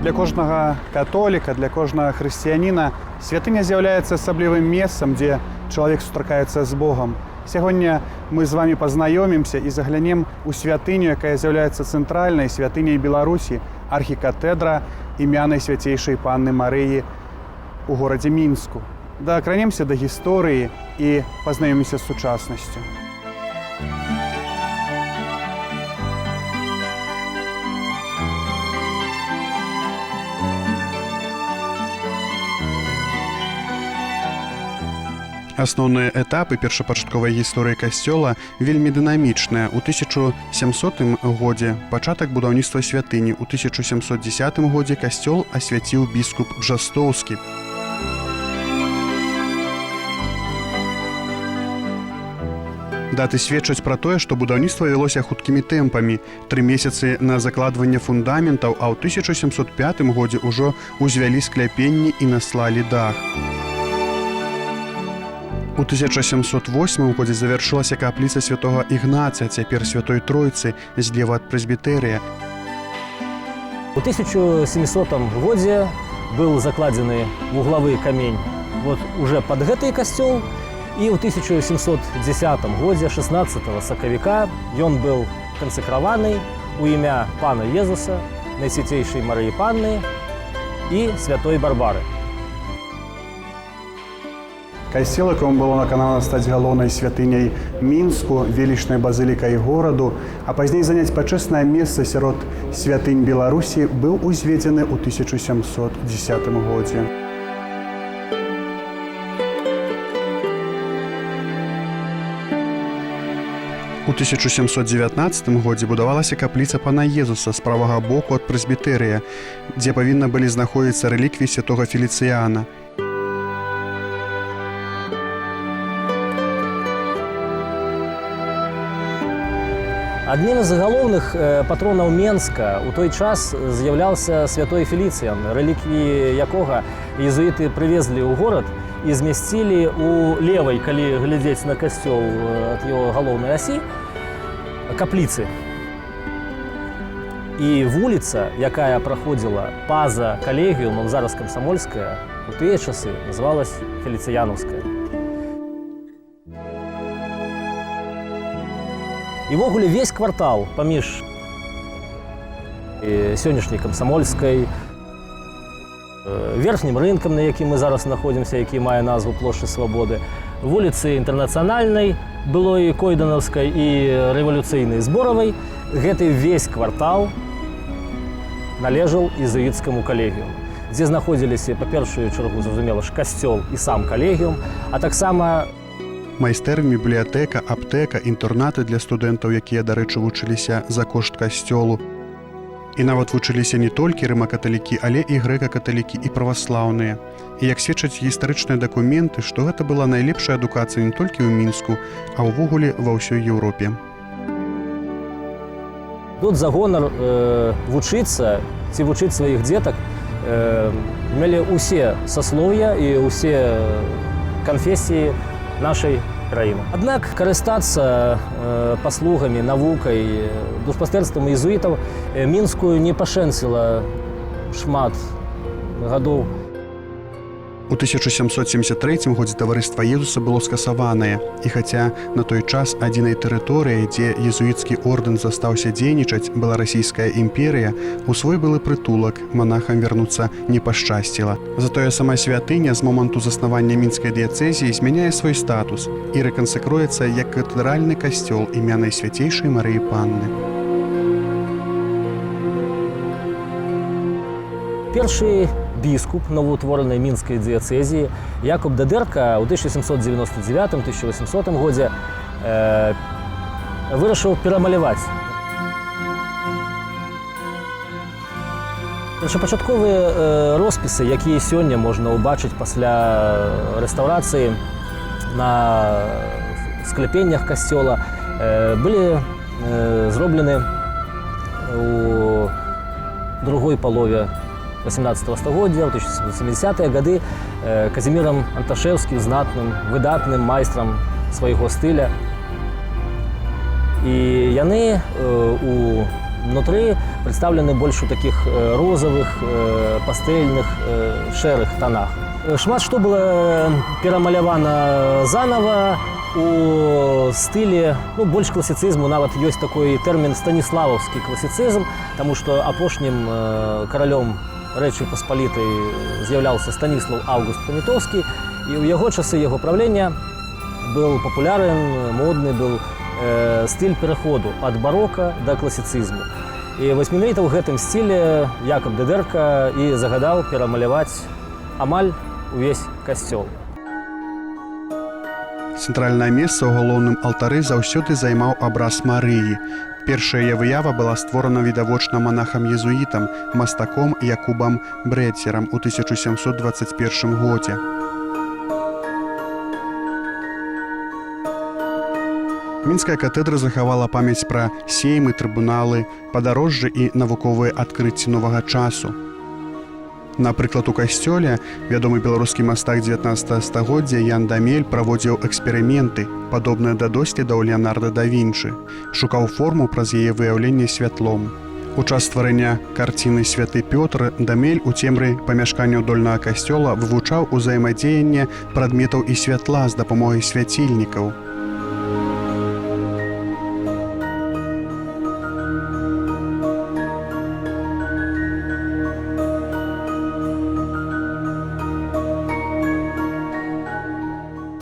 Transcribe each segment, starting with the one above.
Для кожнага католіка, для кожнага хрысціяніна святыня з'яўляецца асаблівым месцам, дзе чалавек сустракаецца з Богам. Сягоння мы з вами пазнаёмімся і заглянем у святыню, якая з'яўляецца цэнтральнай святыняй Беларусі, архікатэдра імянай свяцейшай панны Марыі у горадзе Мінску. Дакранемся да гісторыі і пазнаёмімся з сучаснасцю. Асноўныя этапы першапачатковай гісторыі касцёла вельмі дынамічныя. У 1700 годзе пачатак будаўніцтва святыні. У 1710 годзе касцёл асвяціў біскуп Бжастоўскі. Даты сведчаць пра тое, што будаўніцтва вялося хуткімі тэмпамі. 3 месяцы на закладванне фундаментаў, а ў 1705 годзе ўжо ўзвялі скляпенні і наслалі дах. У 1708 годзе завяршылася капліца святога Ігнаця, цяпер святой Тройцы, злева ад прэзбітэрыя. У 1700 годзе быў закладзены вуглавы камень уже пад гэты касцёл, і ў 1710 годзе 16 сакавіка ён быў кансакраваны у імя пана Езуса, Найсвяцейшай Марыі Панны і святой Барбары. Касцёл, якому было наканана стаць галоўнай святыняй Мінску, велічнай базылікай гораду, а пазней заняць пачэснае месца сярод святынь Беларусі, быў узведзены ў 1710 годзе. У 1719 годзе будавалася капліца пана Езуса з правага боку ад прэзбітэрыя, дзе павінна былі знаходзіцца рэліквіі святога Феліцыяна. Адным з галоўных патронаў Менска ў той час з'яўляўся святой Феліцыян, рэліквіі якога езуіты прывезлі ў горад і змясцілі ў левай, калі глядзець на касцёл ад яго галоўнай асі, капліцы. І вуліца, якая праходзіла па-за калегіумам, зараз Камсамольская, у тыя часы называлась Феліцыянаўская. І ввогуле весь квартал паміж сённяшняй Камсамольскай, верхнім рынкам, на якім мы зараз знаходзімся, які мае назву плошчы Свабоды, вуліцы Інтэрнацыянальнай, былой Койданаўскай і рэвалюцыйнай Зборавай, гэты весь квартал належаў езуіцкаму калегіуму, дзе знаходзіліся, па першую чаргу, зразумела ж, касцёл і сам калегіум, а таксама майстэрні, бібліятэка, аптэка, інтэрнаты для студэнтаў, якія, дарэчы, вучыліся за кошт касцёлу. І нават вучыліся не толькі рыма-каталікі, але і грэка-каталікі і праваслаўныя. І як сведчаць гістарычныя дакументы, што гэта была найлепшая адукацыя не толькі ў Мінску, а ўвогуле ва ўсёй Еўропе. Тут за гонар вучыцца ці вучыць сваіх дзетак мелі ўсе саслоўя і ўсе канфесіі нашай краіны. Аднак карыстацца паслугамі, навукай, душпастэрствам езуітаў Мінскую не пашэнціла шмат гадоў. У 1773 годзе таварыства Езуса было скасаванае, і хаця на той час адзінай тэрыторыяй, дзе езуіцкі ордэн застаўся дзейнічаць, была расійская імперія, у свой былы прытулак манахам вярнуцца не пашчасціла. Затое сама святыня з моманту заснавання мінскай дыяцэзіі змяняе свой статус і рэкансакруецца як катэдральны касцёл імя Найсвяцейшай Марыі Панны. Першы біскуп новоутворенай мінскай дыяцэзіі Якуб Дадэрка ў 1799-1800 годзе вырашыў перамаляваць. Першапачатковыя роспісы, якія сёння можна ўбачыць пасля рэстаўрацыі на скляпеннях касцёла, былі зроблены ў другой палове 18 стагоддзя, ў 1770-е гады Казімірам Анташэўскім, знатным, выдатным майстрам свайго стыля. І яны у внутри представлены больше в таких розовых, пастельных, шэрых тонах. Шмат што было перамалявана заново у стылі, больш класіцызму, нават ёсць такой тэрмін станіславаўскі класіцызм, таму што апошнім каралём Рэчы Паспалітай з'яўляўся Станіслаў Аўгуст Панітоўскі, і ў яго часы яго правлення был папулярен, модны был стыль пераходу ад барока да класіцызму. І вось менавіта ў гэтым стылі Якаб Дедэрка і загадаў перамаляваць амаль увесь касцёл. Цэнтральнае месца ў галоўным алтары заўсёды займаў абраз Марыі. Першая яе выява была створана відавочна манахам-езуітам, мастаком Якубам Брэдзерам у 1721 годзе. Мінская катэдра захавала памяць пра сеймы, трыбуналы, падарожжы і навуковыя адкрыцці новага часу. Напрыклад, у касцёле вядомы беларускі мастак 19 стагоддзя Ян Дамель праводзіў эксперыменты, падобныя да доследаў Леанарда да Вінчы, шукаў форму праз яе выяўленне святлом. У час стварэння карціны «Святы Пётр» Дамель у цемры памяшканняў дольнага касцёла вывучаў узаемадзеянне прадметаў і святла з дапамогай свяцільнікаў.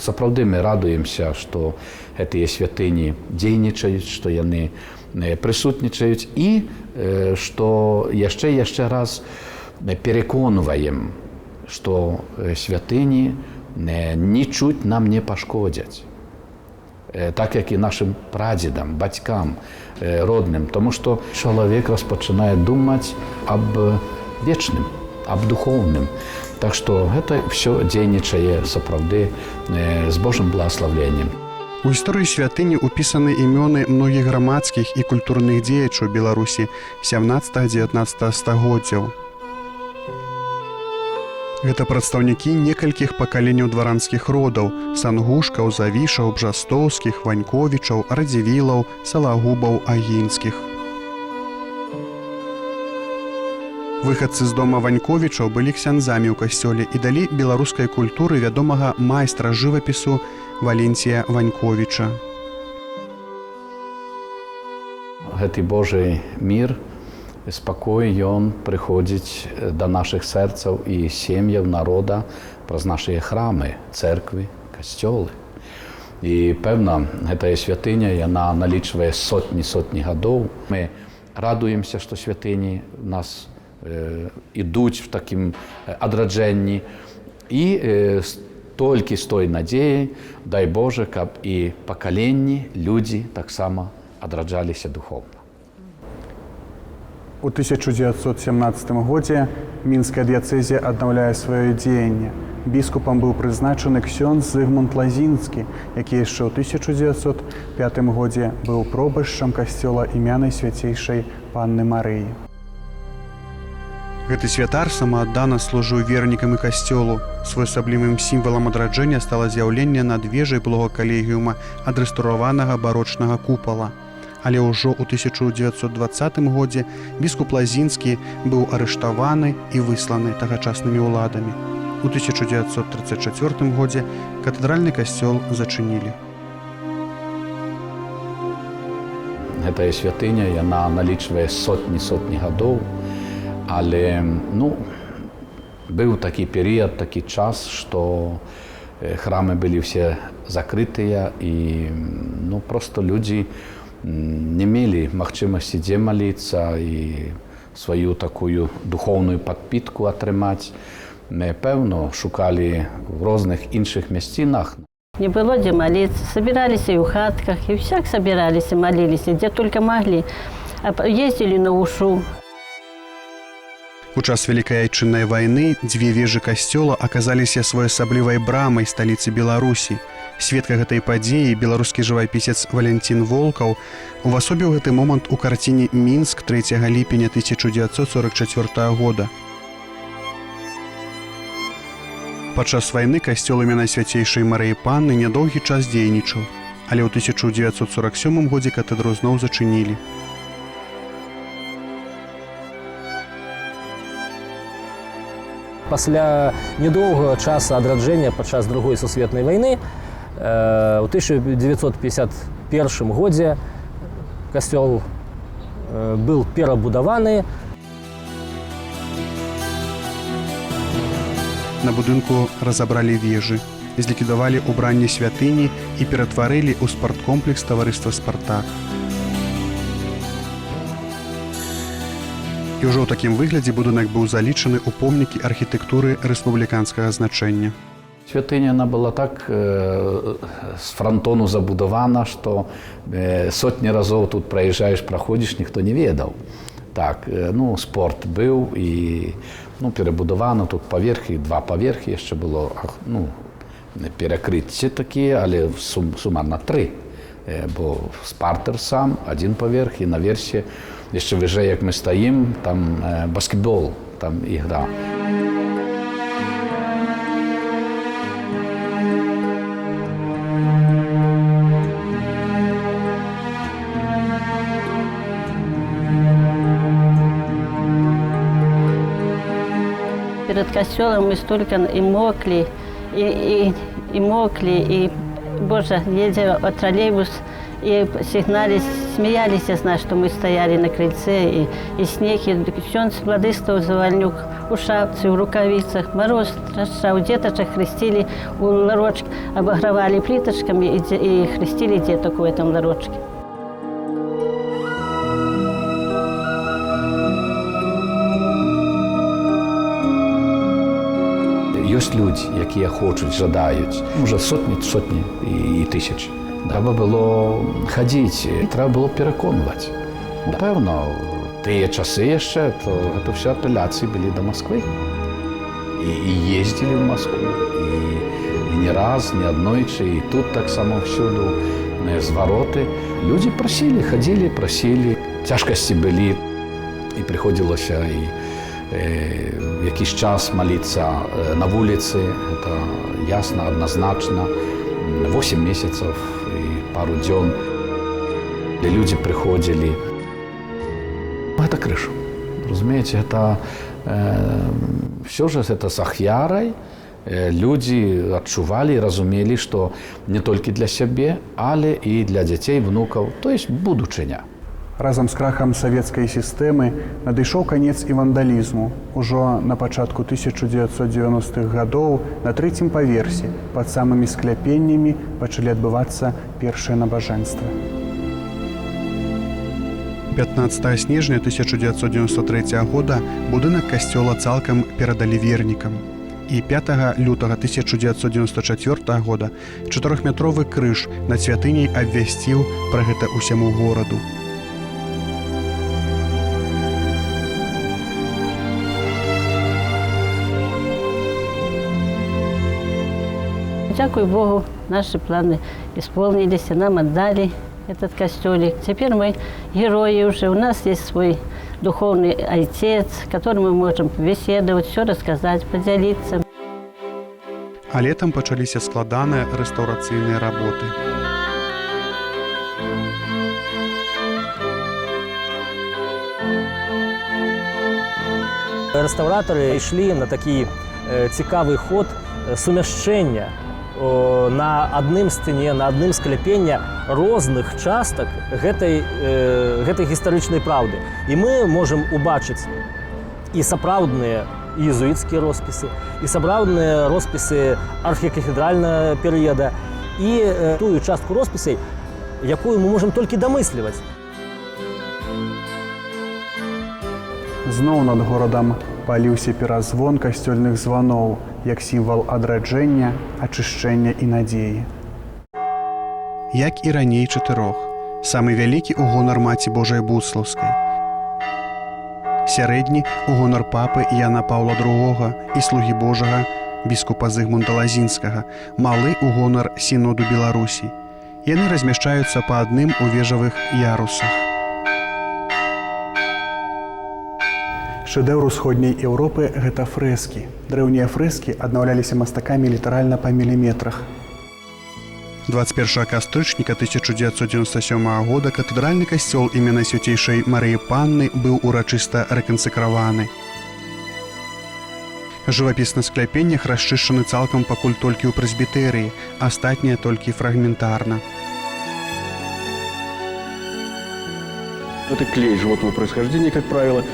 Сапраўды мы радуемся, што гэтыя святыні дзейнічаюць, што яны прысутнічаюць і што яшчэ раз пераконваем, што святыні нічуть нам не пашкодзяць. Так, як і нашым прадзедам, бацькам, родным. Тому што чалавек распачынае думаць аб вечным, аб духоўным. Так што гэта ўсё дзейнічае сапраўды з Божым благаславленнем. У гісторыі святыні ўпісаны імёны многіх грамадскіх і культурных дзеячаў Беларусі 17-19 стагоддзяў. Гэта прадстаўнікі некалькіх пакаленняў дваранскіх родаў: Сангушкаў, Завішаў, Бжастоўскіх, Ваньковічаў, Радзівілаў, Салагубаў, Агінскіх. Выхадцы з дома Ваньковічаў былі ксяндзамі ў касцёле і далі беларускай культуры вядомага майстра жывапісу Валенція Ваньковіча. Гэты Божы мір, спакой, ён прыходзіць да нашых сэрцаў і сем'яў народа праз нашыя храмы, цэрквы, касцёлы. І, пэвна, гэтая святыня, яна налічвае сотні гадоў. Мы радуемся, што святыні нас ідуць в такім адраджэнні і толькі з той надзеяй, дай Божа, каб і пакаленні, людзі таксама адраджаліся духоўна. У 1917 годзе Мінская дыяцэзія аднаўляе сваё дзеянне. Біскупам быў прызначаны ксёндз Зыгмунд Лазінскі, які яшчэ ў 1905 годзе быў пробашчам касцёла імя Найсвяцейшай Панны Марыі. Гэты святар самааддана служыў вернікам і касцёлу. Своеасаблівым сімвалам адраджэння стала з'яўленне над вежай былога калегіума адрэстаўраванага барочнага купала. Але ўжо ў 1920 годзе біскуп Лазінскі быў арыштаваны і высланы тагачаснымі ўладамі. У 1934 годзе катэдральны касцёл зачынілі. Гэтая святыня, яна налічвае сотні гадоў. Але, быў такі перыяд, такі час, што храмы былі ўсе закрытыя і, проста людзі не мелі магчымасці дзе маліцца і сваю такую духоўную падпітку атрымаць. Пэўна, шукалі в розных іншых мясцінах. Не было дзе маліцца, сабіраліся і ў хатках, і ўсяк сабіраліся, маліліся, дзе толькі маглі. Ездзілі на Ушу. У час Вялікай Айчыннай вайны дзве вежы касцёла аказаліся своеасаблівай брамай сталіцы Беларусі. Сведка гэтай падзеі беларускі жывапісец Валянцін Волкаў увасобіў гэты момант у карціне «Мінск» 3 ліпеня 1944 года. Падчас вайны касцёл імя Найсвяцейшай Марыі Панны нядоўгі час дзейнічаў, але ў 1947 годзе катэдру зноў зачынілі. Пасля недоўгага часу адраджэння падчас другой сусветнай вайны у 1951 годзе касцёл быў перабудаваны. На будынку разабралі вежы, зліквідавалі ўбранне святыні і ператварылі ў спарткомплекс таварыства «Спартак». І ўжо ў такім выглядзе будынак быў залічаны ў помнікі архітэктуры рэспубліканскага значэння. Святыня она была так з франтону забудавана, што сотні разоў тут праязджаеш, праходзіш, ніхто не ведаў. Так, ну, спорт быў і перабудавана тут паверхі, два паверхі яшчэ было, ну, перакрыцці такія, але сумарна 3. Бо спартер сам, один паверх, і наверсе, яшчэ выжэй, як мы стаім, там баскетбол, там ігра. Перед костелом мы столько и мокли, и, Боже, едя троллейбус, и сигнались, смеялись, я знаю, что мы стояли на крыльце, и снег, и ксёндз Владыслав Завальнюк у шапце, в рукавицах, мороз страшал, деточек хрестили у ларочки, обогревали плиточками и хрестили деток в этом ларочке. Ёсць людзі, якія хочуць, жадаюць, можа сотні і тысяч. Трэба было хадзіць, трэба было пераконваць. Напэўна, тыя часы яшчэ, то гэта ўсе апеляцыі былі да Масквы. І ездзілі ў Маскву, і не раз, не аднойчы, і тут таксама ўсюду звароты. Людзі прасілі, хадзілі, прасілі, цяжкасці былі, і прыходзілася якийсь час молиться на вулиці, це ясно, однозначно, 8 місяців і пару днів, де люди приходили. Это крыша, розумієте, это все же это с ахвярой, люди адчували і разумели, что не тільки для себе, але і для дітей, внуків, то есть будучыня. Разам з крахам савецкай сістэмы надышоў канец і вандалізму. Ужо на пачатку 1990-х гадоў на 3-м паверсе пад самымі скляпеннямі пачалі адбывацца першыя набажэнствы. 15 снежня 1993 года будынак касцёла цалкам перадалі вернікам. І 5 лютага 1994 года 4-метровы крыж над святыняй абвясціў пра гэта ўсяму гораду. Дякую Богу, наши планы исполнились, нам отдали этот костелик. Теперь мы герои уже, у нас есть свой духовный отец, с которым мы можем беседовать, все рассказать, поделиться. А летом пачаліся складаныя рэстаўрацыйныя работы. Рэстаўратары ішлі на такі цікавы ход сумяшчэння на адным сцяне, на адным скляпення розных частак гэтай гістарычнай праўды. І мы можам убачыць і сапраўдныя езуіцкія роспісы, і сапраўдныя роспісы архікафедральнага перыяда, і тую частку роспісай, якую мы можам толькі дамысліваць. Зноў над горадам паліўся перазвон касцёльных званоў, як сімвал адраджэння, ачышчэння і надзеі. Як і раней 4. Самы вялікі ў гонар Маці Божай Буслаўскай. Сярэдні ў гонар папы Яна Паўла II і слугі Божага біскупа Зыгмунда Лазінскага, малы ў гонар Сіноду Беларусі. Яны размяшчаюцца па адным у вежавых ярусах. Шэдэўр усходняй Еўропы – гэта фрэскі. Дрэўнія фрэскі аднаўляліся мастакамі літаральна па міліметрах. 21 кастрычніка 1997 года катэдральны касцёл імя Найсвяцейшай Марыі Панны быў урачыста рэкансекраваны. Жывапіс на скляпеннях расчышчаны цалкам пакуль толькі ў прэсбітэрыі, астатняе толькі фрагментарна. Это клей животного происхождения, как правило.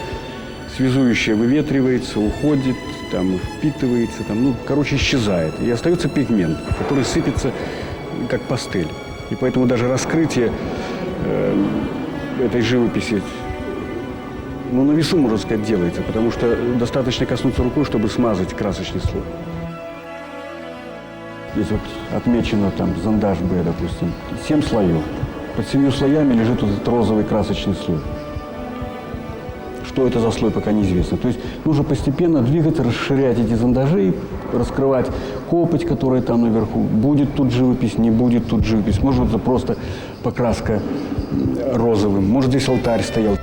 Связующее выветривается, уходит, там, впитывается, там, исчезает. И остается пигмент, который сыпется, как пастель. И поэтому даже раскрытие этой живописи на весу, можно сказать, делается, потому что достаточно коснуться рукой, чтобы смазать красочный слой. Здесь вот отмечено там зондаж Б, допустим, 7 слоев. Под 7 слоями лежит вот этот розовый красочный слой. Что это за слой, пока неизвестно. То есть нужно постепенно двигаться, расширять эти зондажи, раскрывать копоть, которая там наверху. Будет тут живопись, не будет тут живопись. Может, это просто покраска розовым. Может, здесь алтарь стоял.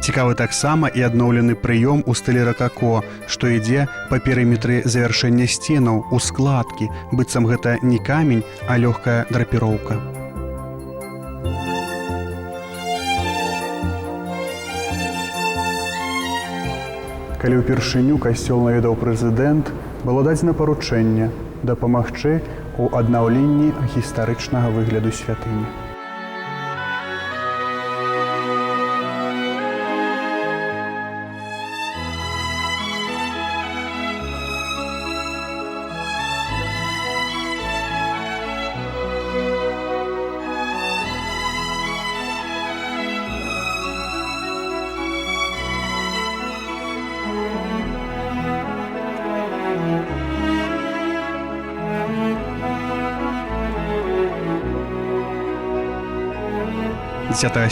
Цікавы таксама і адноўлены прыём у стылі ракако, што ідзе па перыметры завяршэння сценаў, у складкі, быццам гэта не камень, а лёгкая драпіроўка. Калі ўпершыню касцёл наведаў прэзідэнт, было дадзена паручэнне дапамагчы ў аднаўленні гістарычнага выгляду святыні.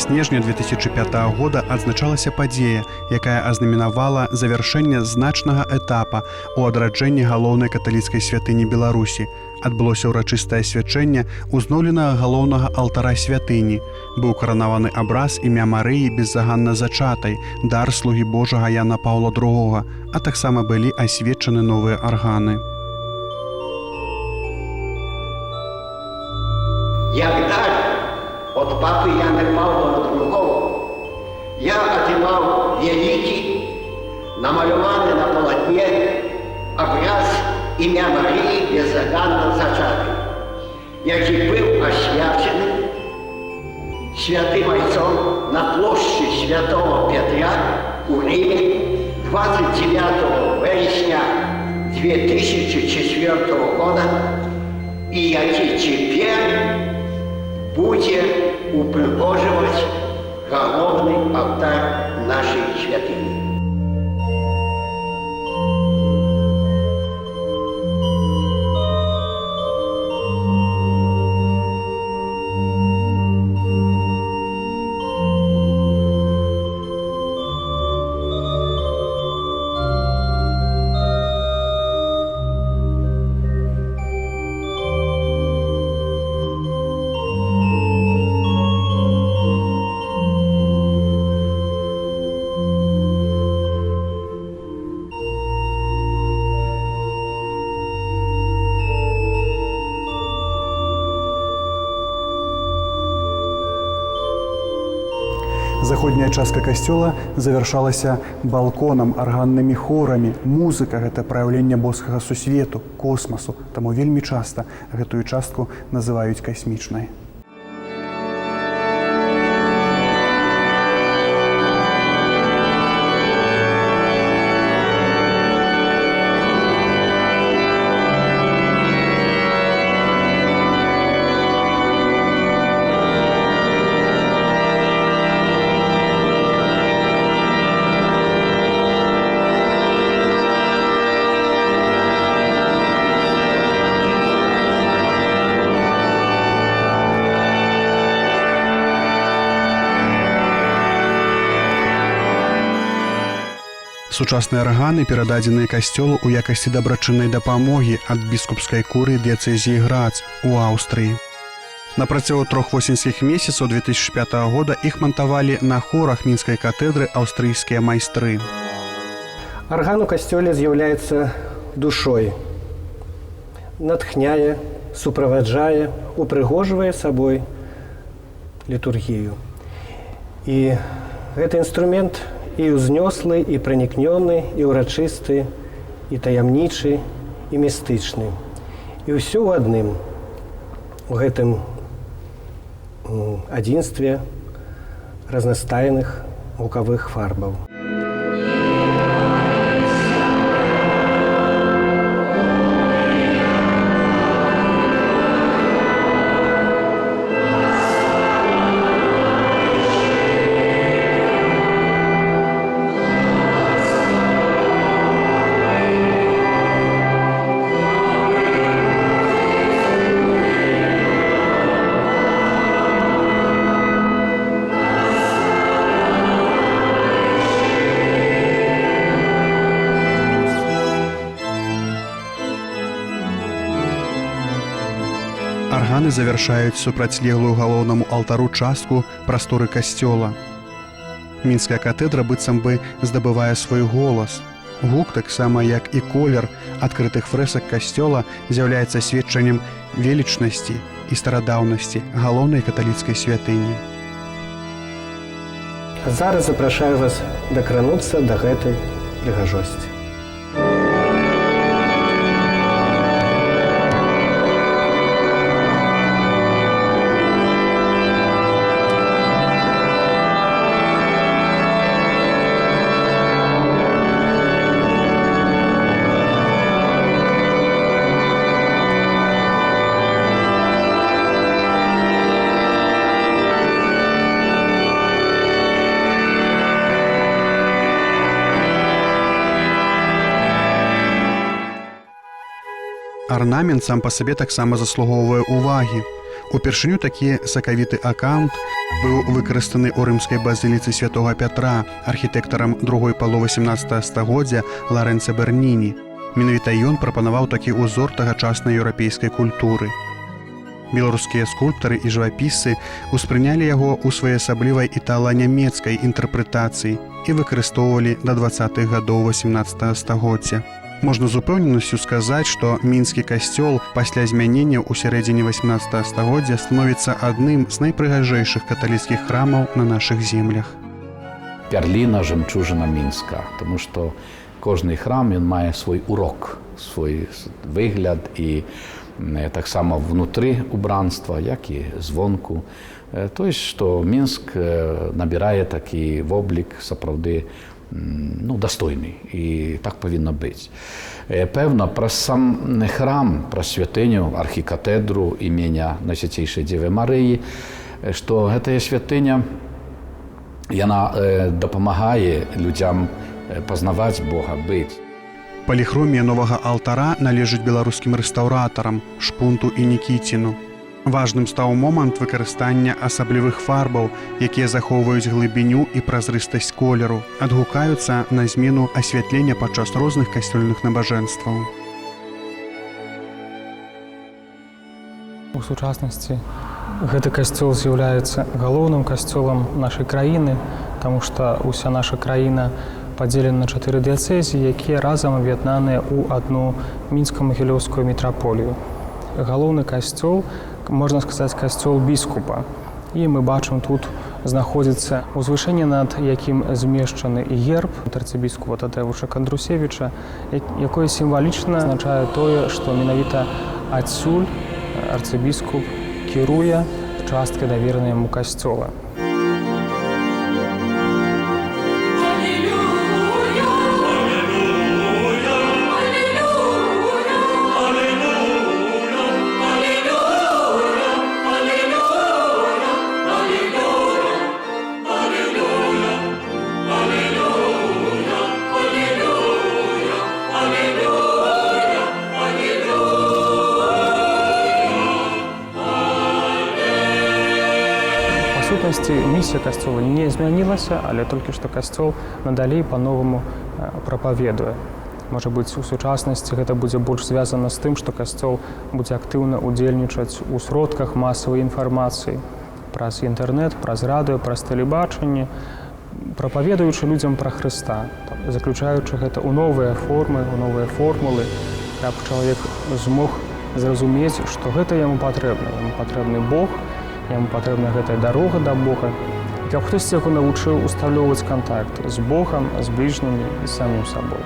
Снежня 2005 года адзначалася падзея, якая азнаменавала завяршэнне значнага этапа ў адраджэнні галоўнай каталіцкай святыні Беларусі. Адбылося ўрачыстае свячэнне узноўленага галоўнага алтара святыні. Быў каранаваны абраз імя Марыі беззаганна зачатай, дар слугі Божага Яна Паўла II, а таксама былі асвечаны новыя арганы. От папы Яна Павла II я отримав великий, намалюваний на полотне образ ім'я Марії беззаганно зачатої, який був освячений святим Отцом на площі Святого Петра у Римі 29 вересня 2004 года, і який тепер буде упригожувати головний алтар нашої святині. Заходняя частка касцёла завяршалася балконам, арганнымі хорамі. Музыка – гэта праяўленне боскага сусвету, космасу. Таму вельмі часта гэтую частку называюць касмічнай. Сучасныя арганы перададзеныя касцёлу ў якасці дабрачыннай дапамогі ад біскупскай курыі дыяцэзіі Грац у Аўстрыі. На працягу 3 восеньскіх месяцаў 2005 года іх мантавалі на хорах мінскай катедры аўстрыйскія майстры. Арган у касцёле з'яўляецца душой. Натхняе, суправаджае, упрыгожвае сабой літургію. І гэты інструмент і ўзнёслы, і пранікнёны, і ўрачысты, і таямнічы, і містычны. І ўсё ў адным, у гэтым адзінстве разнастайных гукавых фарбаў. Арганы завяршаюць супрацьлеглую галоўнаму алтару частку прасторы касцёла. Мінская катэдра быццам бы здабывае свой голас. Гук, таксама як і колер адкрытых фрэсак касцёла, з'яўляецца сведчаннем велічнасці і старадаўнасці галоўнай каталіцкай святыні. Зараз запрашаю вас дакрануцца да гэтай прыгажосці. Арнамент сам па сабе таксама заслугоўвае ўвагі. Упершыню такі сакавіты акант быў выкарыстаны ў рымскай базіліцы святога Пятра архітэктарам другой паловы 17 стагоддзя Ларэнца Берніні. Менавіта ён прапанаваў такі ўзор тагачаснай еўрапейскай культуры. Беларускія скульптары і жывапісцы ўспрынялі яго ў своеасаблівай італа-нямецкай інтэрпрэтацыі і выкарыстоўвалі да 20-х гадоў 18 стагоддзя. Можна з упэўненасцю сказаць, што мінскі касцёл пасля змянення ў сярэдзіне 18 стагоддзя становіцца адным з найпрыгажэйшых каталіцкіх храмаў на нашых землях. Пярліна, жемчужина Мінска, тому што кожны храм ён мае свой урок, свой выгляд і таксама внутры убранства, як і звонку. То есть, што Мінск набірае такі воблік сапраўды дастойны, і так павінна быць. Пэўна, праз сам храм, праз святыню, архікатэдру імення Найсвяцейшай Дзевы Марыі, што гэтая святыня, яна дапамагае людзям пазнаваць Бога, быць. Паліхромія новага алтара належыць беларускім рэстаўратарам Шпунту і Нікіціну. Важным стаў момант выкарыстання асаблівых фарбаў, якія захоўваюць глыбіню і празрыстасць колеру, адгукаюцца на змену асвятлення падчас розных касцёльных набажэнстваў. У сучаснасці гэты касцёл з'яўляецца галоўным касцёлам нашай краіны, таму што ўся наша краіна падзелена на 4 дыяцэзіі, якія разам аб'яднаныя ў адну мінска-магілёўскую мітраполію. Галоўны касцёл, можна сказаць, касцёл біскупа. І мы бачым, тут знаходзіцца узвышэнне, над якім змешчаны герб арцыбіскупа Тадэвуша Кандрусевіча, якое сімвалічна азначае тое, што менавіта адсюль арцыбіскуп кіруе часткай даверанай яму касцёла. Місія касцёла не змянілася, але толькі што касцёл надалей па-новаму прапаведуе. Можа быць, у сучаснасці гэта будзе больш звязана з тым, што касцёл будзе актыўна ўдзельнічаць у сродках масавай інфармацыі праз інтэрнэт, праз радыё, праз тэлебачанне, прапаведуючы людзям пра Хрыста, заключаючы гэта ў новыя формы, у новыя формулы, каб чалавек змог зразумець, што гэта яму патрэбна. Яму патрэбны Бог, яму патрэбна гэтая дарога да Бога. каб хтосьці яго навучыў усталёўваць кантакт з Богам, з бліжнімі і самім сабой.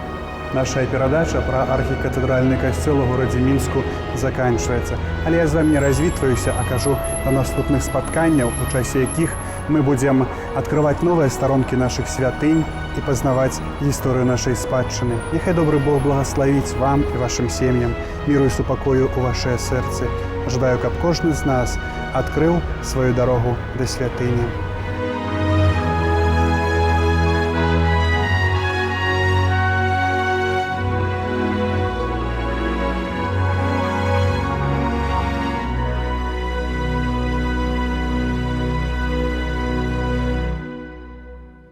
Наша перадача пра архікатэдральны касцёл у горадзе Мінску заканчваецца. Але я з вами не развітваюся, а кажу да наступных спатканняў, у часе якіх мы будзем адкрываць новыя старонкі нашых святынь і пазнаваць гісторыю нашай спадчыны. Няхай добры Бог благаславіць вам і вашым сем'ям, міру і супакою ў вашыя сэрцы. Жадаю, каб кожны з нас адкрыў сваю дарогу да святыні.